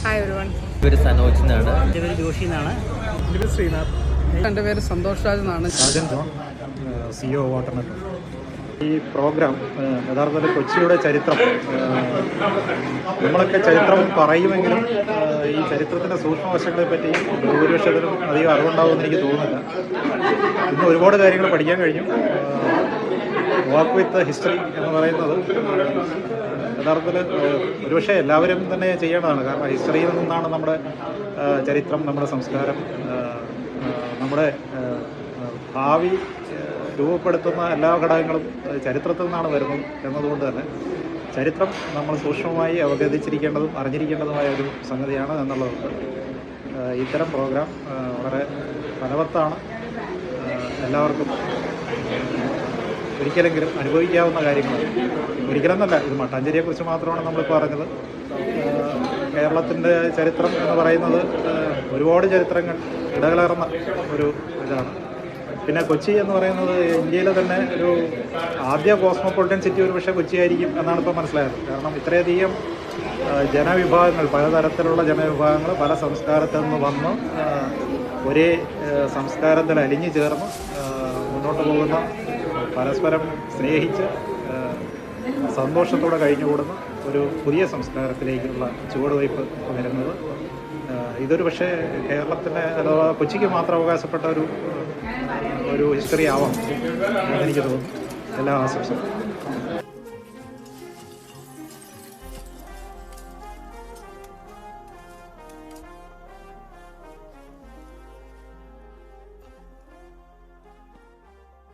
Hi everyone. പേര് സനോജ് എന്നാണ്. എൻ്റെ പേര് ജോഷി എന്നാണ്. എൻ്റെ പേര് ശ്രീനാഥ്. എൻ്റെ പേര് സന്തോഷ് രാജ് എന്നാണ്. Rajan John, CEO വാട്ടർനെറ്റ്. ഈ പ്രോഗ്രാം യഥാർത്ഥത്തിൽ കൊച്ചിയുടെ ചരിത്രം, നമ്മളൊക്കെ ചരിത്രം പറയുമെങ്കിലും ഈ ചരിത്രത്തിൻ്റെ സൂക്ഷ്മവശങ്ങളെ പറ്റി ഭൂരിപക്ഷത്തിനും അധികം അറിവുണ്ടാവുമെന്ന് എനിക്ക് തോന്നുന്നില്ല. ഇന്ന് ഒരുപാട് കാര്യങ്ങൾ പഠിക്കാൻ കഴിഞ്ഞു. വാക്ക് വിത്ത് ഹിസ്റ്ററി എന്ന് പറയുന്നത് യഥാർത്ഥത്തിൽ ഒരുപക്ഷെ എല്ലാവരും തന്നെ ചെയ്യേണ്ടതാണ്. കാരണം ഹിസ്റ്ററിയിൽ നിന്നാണ് നമ്മുടെ ചരിത്രം, നമ്മുടെ സംസ്കാരം, നമ്മുടെ ഭാവി രൂപപ്പെടുത്തുന്ന എല്ലാ ഘടകങ്ങളും ചരിത്രത്തിൽ നിന്നാണ് വരുന്നത് എന്നതുകൊണ്ട് തന്നെ ചരിത്രം നമ്മൾ സൂക്ഷ്മമായി അവഗണിച്ചിരിക്കേണ്ടതും അറിഞ്ഞിരിക്കേണ്ടതുമായ ഒരു സംഗതിയാണ് എന്നുള്ളതുകൊണ്ട് ഇത്തരം പ്രോഗ്രാം വളരെ ഫലവത്താണ്. എല്ലാവർക്കും ഒരിക്കലെങ്കിലും അനുഭവിക്കാവുന്ന കാര്യങ്ങൾ. ഒരിക്കലെന്നല്ല, ഇത് മട്ടാഞ്ചേരിയെക്കുറിച്ച് മാത്രമാണ് നമ്മളിപ്പോൾ പറഞ്ഞത്. കേരളത്തിൻ്റെ ചരിത്രം എന്ന് പറയുന്നത് ഒരുപാട് ചരിത്രങ്ങൾ ഇടകലർന്ന ഒരു ഇതാണ്. പിന്നെ കൊച്ചി എന്ന് പറയുന്നത് ഇന്ത്യയിലെ തന്നെ ഒരു ആദ്യ കോസ്മോപൊളിറ്റൻ സിറ്റി ഒരു പക്ഷേ കൊച്ചിയായിരിക്കും എന്നാണ് ഇപ്പോൾ മനസ്സിലായത്. കാരണം ഇത്രയധികം ജനവിഭാഗങ്ങൾ, പലതരത്തിലുള്ള ജനവിഭാഗങ്ങൾ പല സംസ്കാരത്തിൽ നിന്ന് വന്ന് ഒരേ സംസ്കാരത്തിൽ അലിഞ്ഞു ചേർന്ന് മുന്നോട്ട് പോകുന്ന, പരസ്പരം സ്നേഹിച്ച് സന്തോഷത്തോടെ കഴിഞ്ഞുകൂടുന്ന ഒരു പുതിയ സംസ്കാരത്തിലേക്കുള്ള ചുവടുവയ്പ് വരുന്നത് ഇതൊരു പക്ഷേ കേരളത്തിൻ്റെ അഥവാ കൊച്ചിക്ക് മാത്രം അവകാശപ്പെട്ട ഒരു ഹിസ്റ്ററി ആവാം എന്നെനിക്ക് തോന്നുന്നു. എല്ലാ ആശംസകളും.